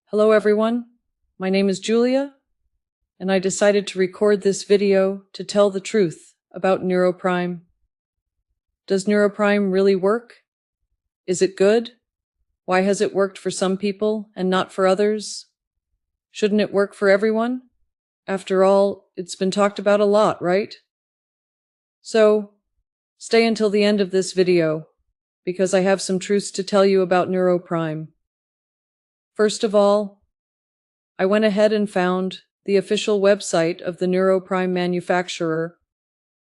Hello everyone, my name is Julia, and I decided to record this video to tell the truth about NeuroPrime. Does NeuroPrime really work? Is it good? Why has it worked for some people and not for others? Shouldn't it work for everyone? After all, it's been talked about a lot, right? So, stay until the end of this video, because I have some truths to tell you about NeuroPrime. First of all, I went ahead and found the official website of the NeuroPrime manufacturer,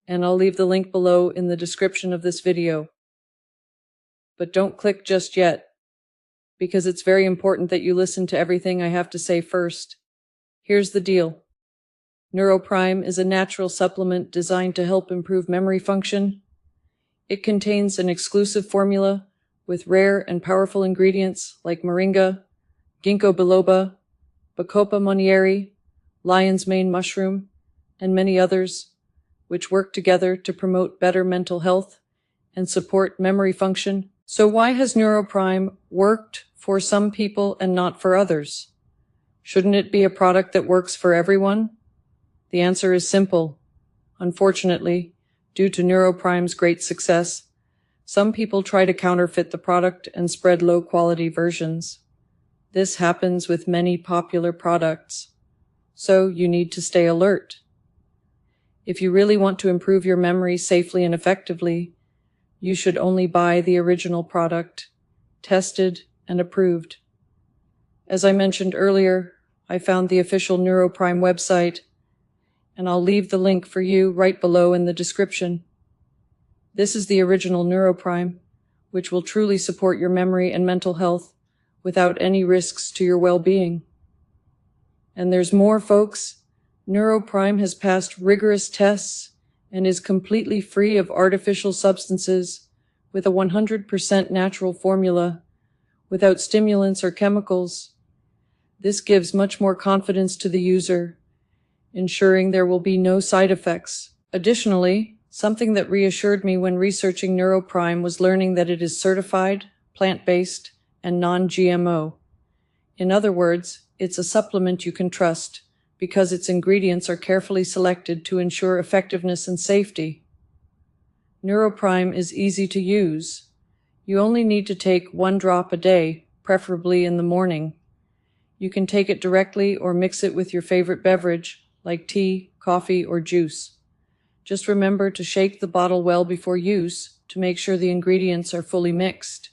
and I'll leave the link below in the description of this video. But don't click just yet, because it's very important that you listen to everything I have to say first. Here's the deal. NeuroPrime is a natural supplement designed to help improve memory function. It contains an exclusive formula with rare and powerful ingredients like moringa, ginkgo biloba, bacopa monnieri, lion's mane mushroom, and many others, which work together to promote better mental health and support memory function. So why has NeuroPrime worked for some people and not for others? Shouldn't it be a product that works for everyone? The answer is simple. Unfortunately, due to NeuroPrime's great success, some people try to counterfeit the product and spread low-quality versions. This happens with many popular products, so you need to stay alert. If you really want to improve your memory safely and effectively, you should only buy the original product, tested and approved. As I mentioned earlier, I found the official NeuroPrime website, and I'll leave the link for you right below in the description. This is the original NeuroPrime, which will truly support your memory and mental health without any risks to your well-being. And there's more, folks. NeuroPrime has passed rigorous tests and is completely free of artificial substances with a 100% natural formula without stimulants or chemicals. This gives much more confidence to the user, ensuring there will be no side effects. Additionally, something that reassured me when researching NeuroPrime was learning that it is certified, plant-based, and non-GMO. In other words, it's a supplement you can trust because its ingredients are carefully selected to ensure effectiveness and safety. NeuroPrime is easy to use. You only need to take 1 drop a day, preferably in the morning. You can take it directly or mix it with your favorite beverage, like tea, coffee, or juice. Just remember to shake the bottle well before use to make sure the ingredients are fully mixed.